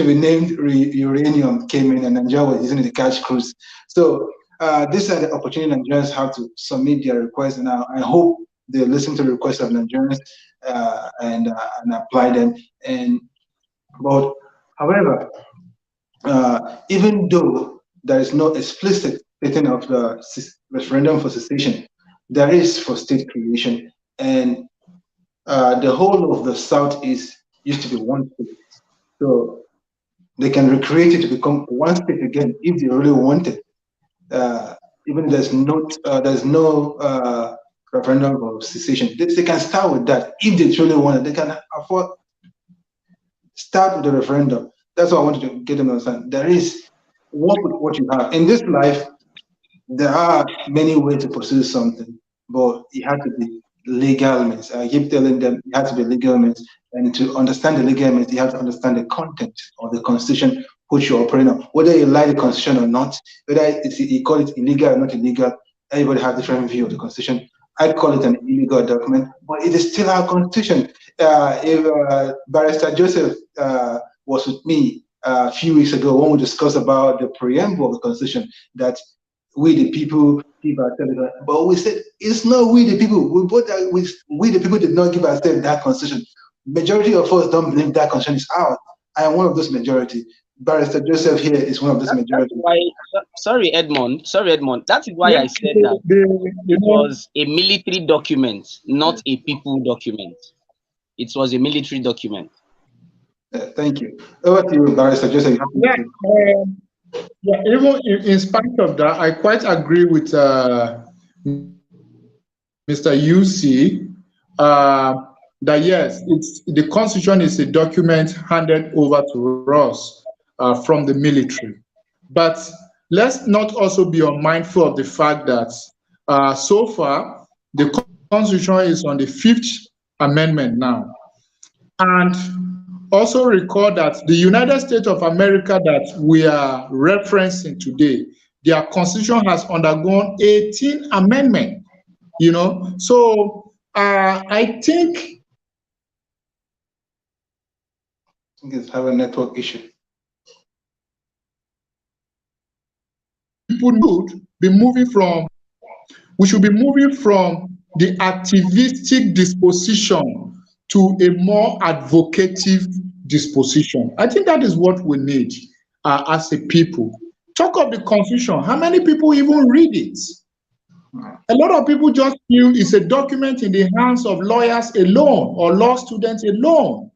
Speaker 1: be named uranium came in, and Nigeria was using the cash cruise. So these are the opportunity Nigerians have to submit their requests, and I hope they listen to the requests of Nigerians and apply them. But however, even though there is no explicit stating of the referendum for secession, there is for state creation, and the whole of the Southeast used to be one state. So they can recreate it to become one state again if they really want it. Even there's no referendum for secession. They can start with that if they truly want it. They can afford start with the referendum. That's what I wanted to get them to understand. There is work with what you have in this life. There are many ways to pursue something, but it has to be legal means. I keep telling them it has to be legal means, and to understand the legal means, you have to understand the content of the constitution which you're operating on. Whether you like the constitution or not, whether you call it illegal or not illegal, everybody has different view of the constitution. I call it an illegal document, but it is still our constitution. If Barrister Joseph was with me a few weeks ago when we discussed about the preamble of the constitution, that we the people give ourselves, but we said it's not we the people. We the people did not give ourselves that constitution. Majority of us don't believe that constitution is ours. I am one of those majority. Barrister Joseph here is one of those majority.
Speaker 2: Sorry, Edmond. That is why I said that it was a military document, not a people document. It was a military document.
Speaker 1: Thank you. Over to you, Barrister Joseph.
Speaker 3: Yeah, even in spite of that, I quite agree with Mr. UC that yes, the Constitution is a document handed over to us from the military. But let's not also be unmindful of the fact that so far the Constitution is on the 5th Amendment now. And also recall that the United States of America that we are referencing today, their constitution has undergone 18 amendments, you know. So I think
Speaker 1: it's have a network issue.
Speaker 3: People we should be moving from the activistic disposition to a more advocative disposition. I think that is what we need as a people. Talk of the Constitution, how many people even read it? A lot of people just feel it's a document in the hands of lawyers alone or law students alone.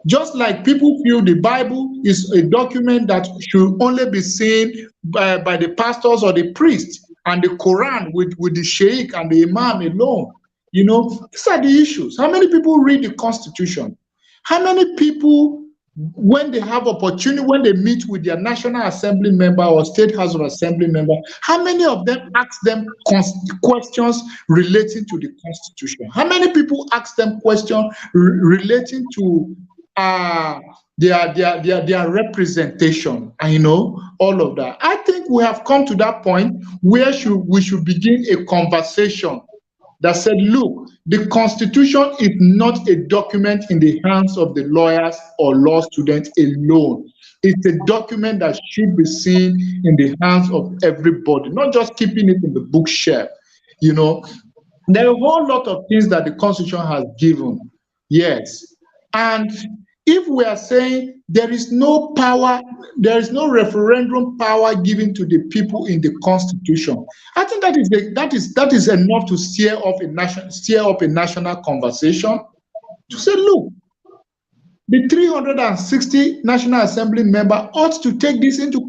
Speaker 3: Just like people feel the Bible is a document that should only be seen by the pastors or the priests, and the Quran with the sheikh and the imam alone. You know, these are the issues. How many people read the Constitution? How many people, when they have opportunity, when they meet with their National Assembly member or State House of Assembly member, how many of them ask them questions relating to the Constitution? How many people ask them questions relating to their representation, and you know, all of that? I think we have come to that point where we should begin a conversation that said, look, the Constitution is not a document in the hands of the lawyers or law students alone. It's a document that should be seen in the hands of everybody, not just keeping it in the bookshelf. You know, there are a whole lot of things that the Constitution has given. Yes. And if we are saying there is no power, there is no referendum power given to the people in the Constitution, I think that is enough to steer up a national conversation to say, look, the 360 National Assembly member ought to take this into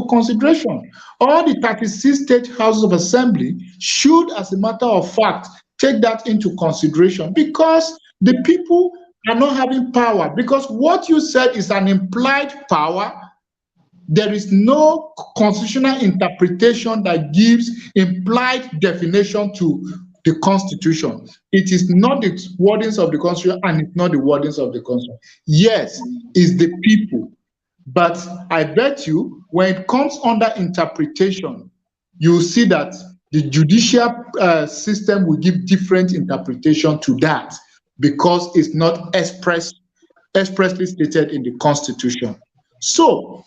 Speaker 3: consideration. All the 36 state houses of assembly should, as a matter of fact, take that into consideration, because the people are not having power. Because what you said is an implied power. There is no constitutional interpretation that gives implied definition to the Constitution. It is not the wordings of the Constitution, and it's not the wordings of the Constitution. Yes, it's the people. But I bet you, when it comes under interpretation, you see that the judicial system will give different interpretation to that, because it's not expressly stated in the Constitution. So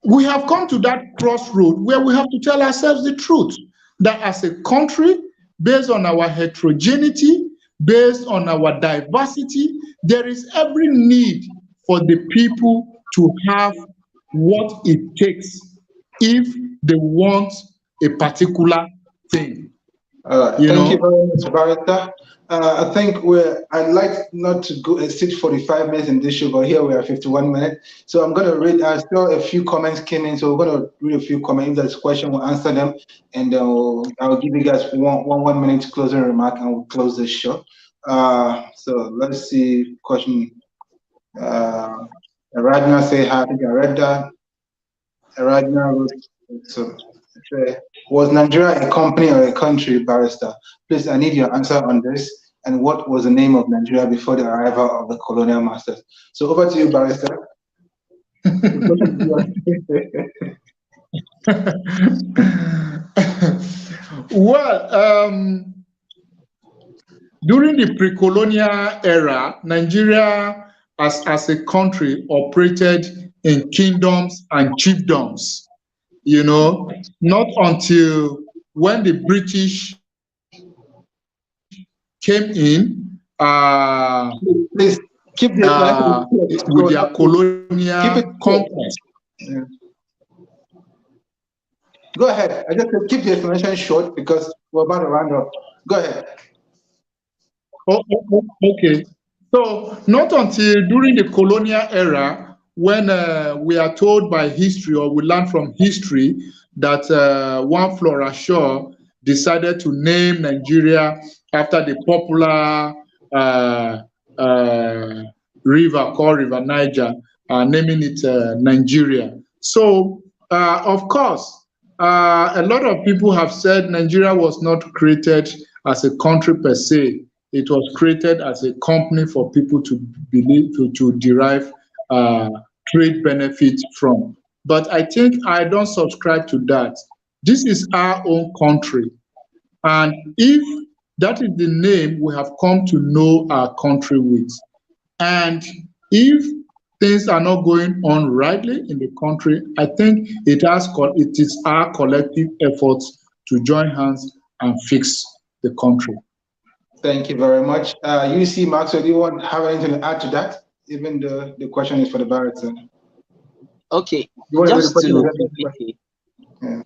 Speaker 3: we have come to that crossroad where we have to tell ourselves the truth, that as a country, based on our heterogeneity, based on our diversity, there is every need for the people to have what it takes if they want a particular thing.
Speaker 1: Thank you very much, Barrister. I think I'd like not to go exceed 45 minutes in this show, but here we are 51 minutes. So I'm going to read, still a few comments came in, so we're going to read a few comments. If there's a question, we'll answer them, and I'll give you guys one minute closing remark, and we'll close this show. So let's see, question. Aradna say hi, I think I read that. Aradna wrote, so, was Nigeria a company or a country, Barrister? Please, I need your answer on this. And what was the name of Nigeria before the arrival of the colonial masters? So over to you, Barrister.
Speaker 3: Well, during the pre-colonial era, Nigeria as a country operated in kingdoms and chiefdoms. Not until when the British came in
Speaker 1: please keep
Speaker 3: with their colonial conquest.
Speaker 1: Yeah. Go ahead. I just keep the explanation short because we're about to round up. Go ahead.
Speaker 3: Okay. So not until during the colonial era, when we are told by history, or we learn from history, that one Flora Shaw decided to name Nigeria after the popular river called River Niger, naming it Nigeria. So, of course, a lot of people have said Nigeria was not created as a country per se. It was created as a company for people to derive trade benefits from. But I think I don't subscribe to that. This is our own country. And if that is the name we have come to know our country with, and if things are not going on rightly in the country, I think it is our collective efforts to join hands and fix the country.
Speaker 1: Thank you very much. UC Maxwell, do you have anything to add to that? Even the question is for the Barrister.
Speaker 2: Okay, just to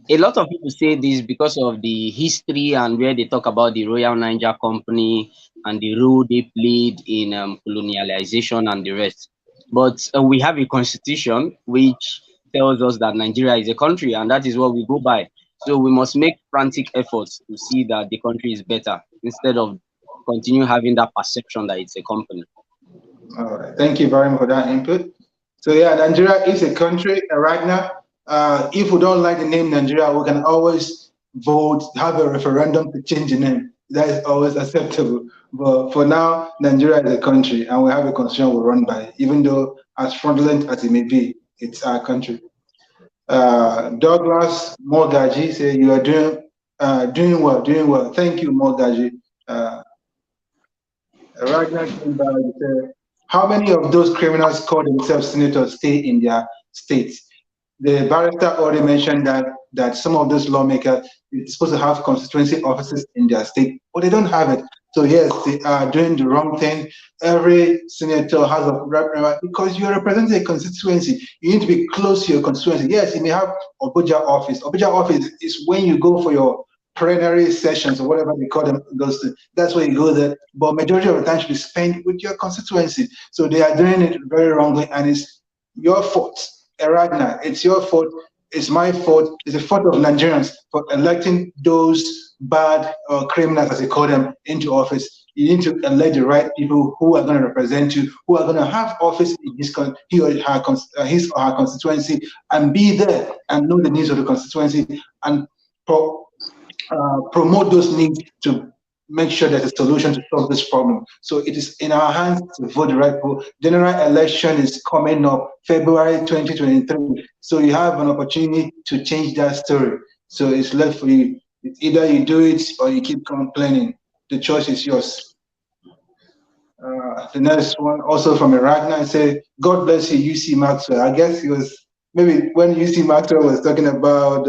Speaker 2: a lot of people say this because of the history and where they talk about the Royal Niger Company and the role they played in colonialization and the rest. But we have a constitution which tells us that Nigeria is a country, and that is what we go by. So we must make frantic efforts to see that the country is better instead of continue having that perception that it's a company.
Speaker 1: All right, thank you very much for that input. So yeah, Nigeria is a country right now. If we don't like the name Nigeria, we can always vote, have a referendum to change the name. That is always acceptable. But for now, Nigeria is a country, and we have a constitution we run by. Even though as fraudulent as it may be, it's our country. Douglas Mogaji say you are doing well. Thank you, Mogaji. Ragnar said, how many of those criminals call themselves senators stay in their states? The Barrister already mentioned that some of those lawmakers are supposed to have constituency offices in their state, but they don't have it. So yes, they are doing the wrong thing. Every senator has a rep, because you're representing a constituency. You need to be close to your constituency. Yes, you may have Obuja office. Obuja office is when you go for your plenary sessions or whatever they call them. That's where you go there. But majority of the time should be spent with your constituency. So they are doing it very wrongly, and it's your fault. Right now, it's your fault. It's my fault. It's the fault of Nigerians for electing those bad criminals, as they call them, into office. You need to elect the right people who are going to represent you, who are going to have office in his or her constituency, and be there and know the needs of the constituency, and promote those needs to make sure there's a solution to solve this problem. So it is in our hands to vote the right people. General election is coming up February 2023. So you have an opportunity to change that story. So it's left for you. It's either you do it or you keep complaining. The choice is yours. The next one, also from Iraq, say, God bless you, UC Maxwell. I guess it was maybe when UC Maxwell was talking about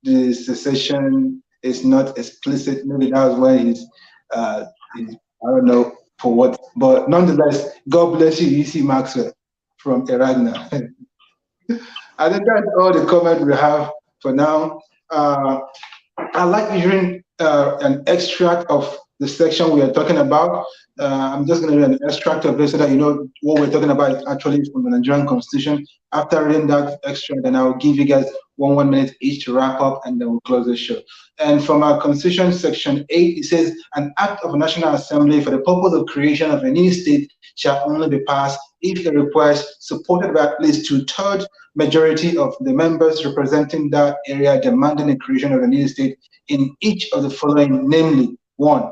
Speaker 1: the secession is not explicit. Maybe that was when he's I don't know for what, but nonetheless, God bless you, UC Maxwell from Iraq. I think that's all the comment we have for now. I like hearing an extract of the section we are talking about. I'm just going to read an extract of this so that you know what we're talking about is actually from the Nigerian Constitution. After reading that extract, then I'll give you guys one minute each to wrap up, and then we'll close the show. And from our Constitution, Section 8, it says, an act of a National Assembly for the purpose of creation of a new state shall only be passed if it requires supported by at least 2/3 majority of the members representing that area demanding the creation of a new state in each of the following, namely, 1,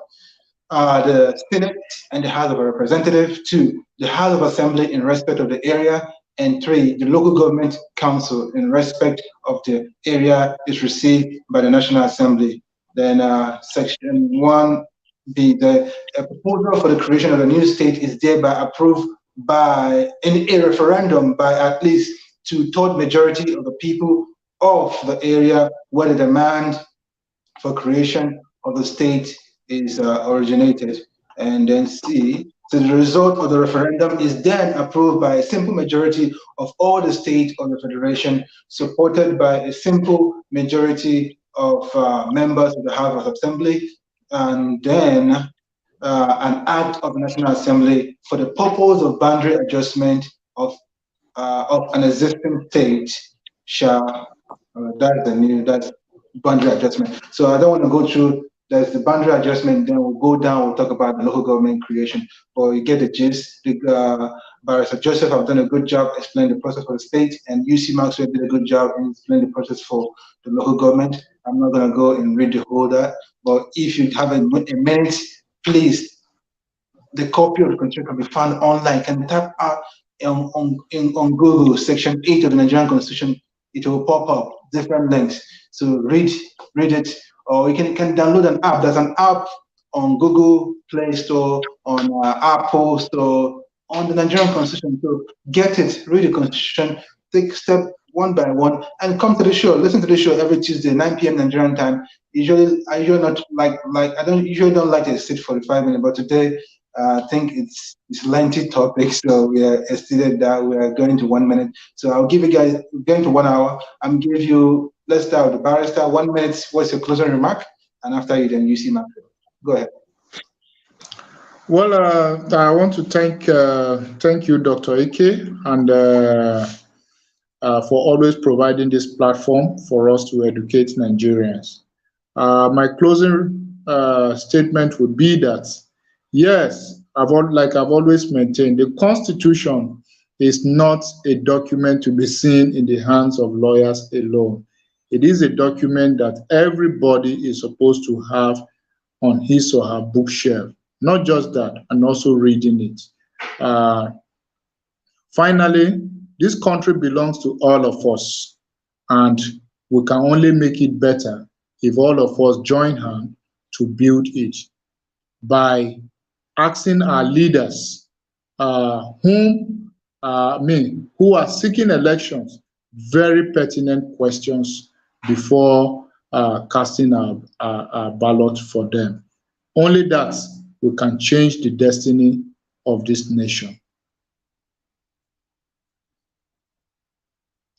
Speaker 1: the Senate and the House of Representatives, 2, the House of Assembly in respect of the area, and 3, the local government council in respect of the area is received by the National Assembly. Then Section 1B, the proposal for the creation of a new state is thereby approved in a referendum by at least 2/3 majority of the people of the area where the demand for creation of the state is originated. And then C, so the result of the referendum is then approved by a simple majority of all the states of the federation, supported by a simple majority of members of the House of Assembly, and then an act of the National Assembly for the purpose of boundary adjustment of an existing state shall, that's boundary adjustment. So I don't want to go through, there's the boundary adjustment, then we'll go down, we'll talk about the local government creation, but you get the gist. Barrister Joseph have done a good job explaining the process for the state, and UC Maxwell did a good job in explaining the process for the local government. I'm not going to go and read the whole that, but if you have a minute, please, the copy of the Constitution can be found online. Can tap out on Google, Section 8 of the Nigerian Constitution. It will pop up different links. So read it, or you can download an app. There's an app on Google Play Store, on Apple Store, on the Nigerian Constitution. So get it, read the Constitution, take step one by one, and come to the show. Listen to the show every Tuesday, 9 p.m. Nigerian time. I usually don't like to sit for 45 minutes, but today I think it's lengthy topic, so we are estimated that we are going to 1 minute. So I'll give you guys going to 1 hour. I'm give you, let's start with the barrister. 1 minute. What's your closing remark? And after you, then UC Maxwell. Go ahead.
Speaker 3: Well, I want to thank you, Dr. Ikeh, and for always providing this platform for us to educate Nigerians. My closing statement would be that, yes, like I've always maintained, the Constitution is not a document to be seen in the hands of lawyers alone. It is a document that everybody is supposed to have on his or her bookshelf. Not just that, and also reading it. Finally, this country belongs to all of us, and we can only make it better if all of us join hands to build it by asking our leaders who are seeking elections very pertinent questions before casting our ballot for them. Only that we can change the destiny of this nation.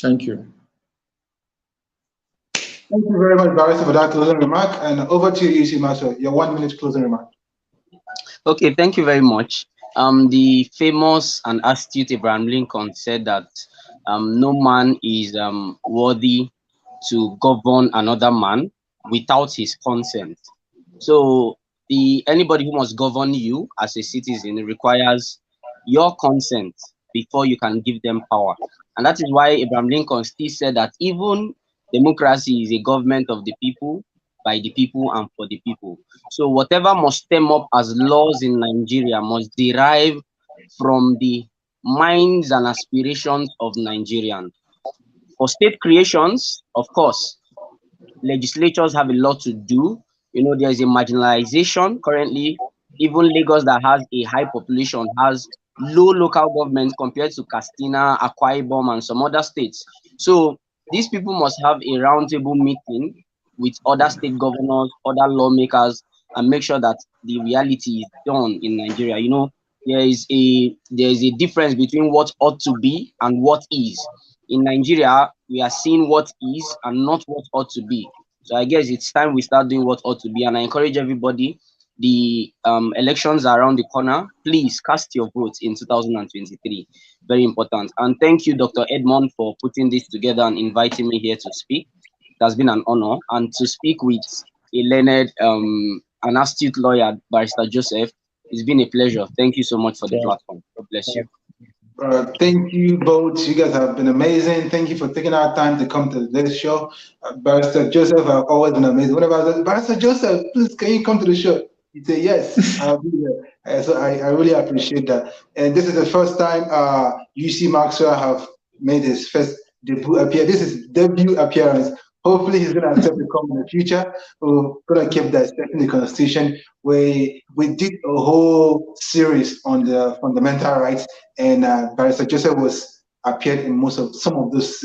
Speaker 3: Thank you.
Speaker 1: Thank you very much, Barrister, for that closing remark. And over to you, EC Master, your 1 minute closing remark.
Speaker 2: Okay, thank you very much. The famous and astute Abraham Lincoln said that no man is worthy to govern another man without his consent. So anybody who must govern you as a citizen requires your consent before you can give them power. And that is why Abraham Lincoln still said that even democracy is a government of the people, by the people, and for the people. So whatever must stem up as laws in Nigeria must derive from the minds and aspirations of Nigerians. For state creations, of course, legislatures have a lot to do. You know, there's a marginalization currently. Even Lagos, that has a high population, has low local government compared to Katsina, Akwa Ibom, and some other states. So these people must have a roundtable meeting with other state governors, other lawmakers, and make sure that the reality is done in Nigeria. You know, there is a difference between what ought to be and what is. In Nigeria, we are seeing what is and not what ought to be. So I guess it's time we start doing what ought to be. And I encourage everybody, the elections are around the corner. Please cast your votes in 2023. Very important. And thank you, Dr. Edmond, for putting this together and inviting me here to speak. It has been an honor. And to speak with a learned, an astute lawyer, Barrister Joseph, it's been a pleasure. Thank you so much for the platform. God bless you.
Speaker 1: Thank you both. You guys have been amazing. Thank you for taking our time to come to this show. Barrister Joseph, I've always been amazing. Whenever I said, Barrister Joseph, please, can you come to the show? He'd say, yes, I'll be there. So I really appreciate that. And this is the first time UC Maxwell have made his first debut appearance. This is debut appearance. Hopefully he's going to accept to come in the future. We're going to keep that step in the Constitution, where we did a whole series on the fundamental rights, and Barrister Joseph appeared in some of those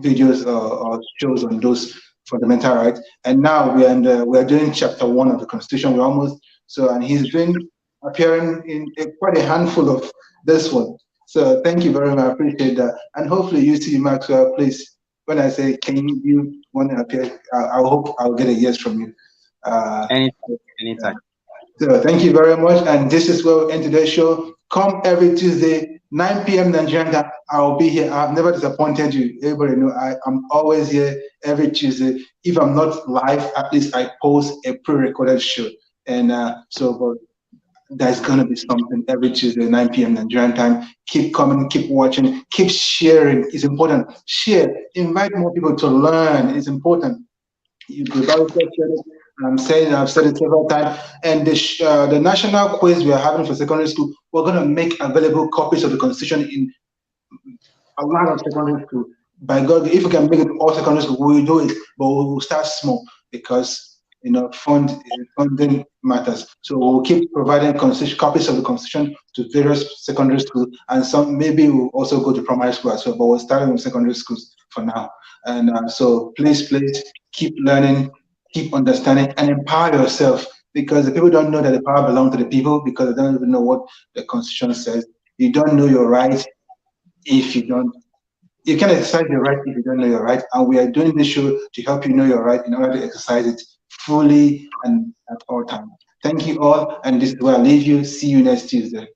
Speaker 1: videos or shows on those fundamental rights. And now we're doing chapter 1 of the Constitution. We're almost and he's been appearing in quite a handful of this one. So thank you very much. I appreciate that. And hopefully you see Maxwell, please. When I say, can you want to appear, I hope I'll get a yes from you.
Speaker 2: Anytime.
Speaker 1: So thank you very much. And this is where we end today's show. Come every Tuesday, 9 p.m. Nigerian time. I'll be here. I've never disappointed you. Everybody know I'm always here every Tuesday. If I'm not live, at least I post a pre-recorded show. And but there's going to be something every Tuesday, 9 p.m. Nigerian time. Keep coming, keep watching, keep sharing. It's important. Share. Invite more people to learn. It's important. I've said it several times. And the national quiz we are having for secondary school, we're going to make available copies of the Constitution in a lot of secondary school. By God, if we can make it all secondary school, we'll do it. But we'll start small because funding matters. So we'll keep providing copies of the Constitution to various secondary schools, and some maybe we'll also go to primary school as well. But we're starting with secondary schools for now. And so please keep learning, keep understanding, and empower yourself, because the people don't know that the power belongs to the people, because they don't even know what the Constitution says. You don't know your right if you don't. You can exercise your right if you don't know your right, and we are doing this show to help you know your right in order to exercise it fully and at all times. Thank you all, and this is where I leave you. See you next Tuesday.